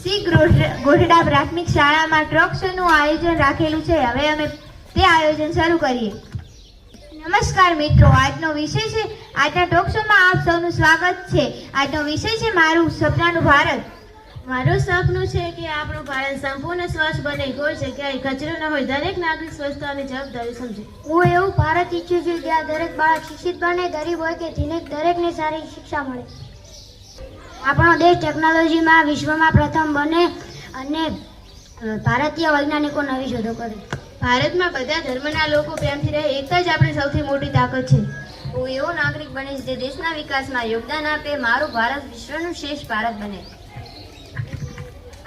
C ગોઠડા પ્રાથમિક શાળામાં truck શોનું આયોજન રાખેલું છે. હવે અમે તે આયોજન શરૂ કરીએ. નમસ્કાર મિત્રો, આજનો વિષય છે આજના ટોક શોમાં આપ સૌનું સ્વાગત છે. આજનો વિષય છે મારું સપનાનું ભારત. મારું સપનું છે કે આપણું ભારત સંપૂર્ણ સ્વચ્છ બને, કોઈ જગ્યાએ કચરો ન હોય, દરેક નાગરિક સ્વચ્છતાની જવાબદારી સમજે. હું એવું ભારત ઈચ્છું છું જ્યાં દરેક બાળક શિક્ષિત બને, ગરીબ હોય કે ધનિક, દરેકને સારી શિક્ષા મળે. આપણો દેશ ટેકનોલોજીમાં વિશ્વમાં પ્રથમ બને અને ભારતીય વૈજ્ઞાનિકો નવી શોધો કરે. ભારતમાં બધા ધર્મના લોકો પ્રેમથી રહે, એક જ આપણી સૌથી મોટી તાકાત છે. હું એવો નાગરિક બનીશ જે દેશના વિકાસમાં યોગદાન આપે. મારું ભારત વિશ્વનું શ્રેષ્ઠ ભારત બને.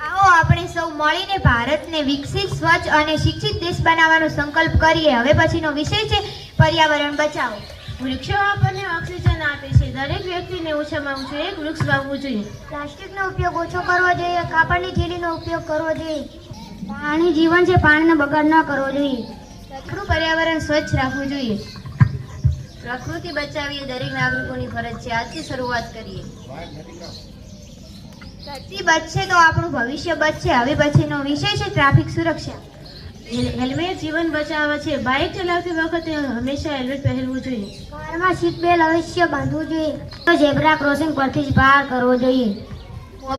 આવો આપણે સૌ મળીને ભારતને વિકસિત, સ્વચ્છ અને શિક્ષિત દેશ બનાવવાનો સંકલ્પ કરીએ. હવે પછીનો વિષય છે પર્યાવરણ બચાવો. વૃક્ષો આપણને ઓક્સિજન આપે છે. દરેક વ્યક્તિને ઓછામાં ઓછું એક વૃક્ષ વાવવું જોઈએ. પ્લાસ્ટિકનો ઉપયોગ ઓછો કરવો જોઈએ. કાપડની થેલીનો ઉપયોગ કરવો જોઈએ. પાણી જીવન છે, પાણીનો બગાડ ન કરવો જોઈએ. આપણું પર્યાવરણ સ્વચ્છ રાખવું જોઈએ. પ્રકૃતિ બચાવવી એ દરેક નાગરિકોની ફરજ છે. આજથી શરૂઆત કરીએ. ધરતી બચશે તો આપણું ભવિષ્ય બચશે. હવે પછીનો વિષય છે ટ્રાફિક સુરક્ષા. હેલ્મેટ જીવન બચાવે છે. બાઇક ચલાવતી વખતે હંમેશા હેલ્મેટ પહેરવું જોઈએ. કારમાં સીટ બેલ્ટ અવશ્ય બાંધવું જોઈએ. ઝેબ્રા ક્રોસિંગ પરથી જ પાર કરવો જોઈએ.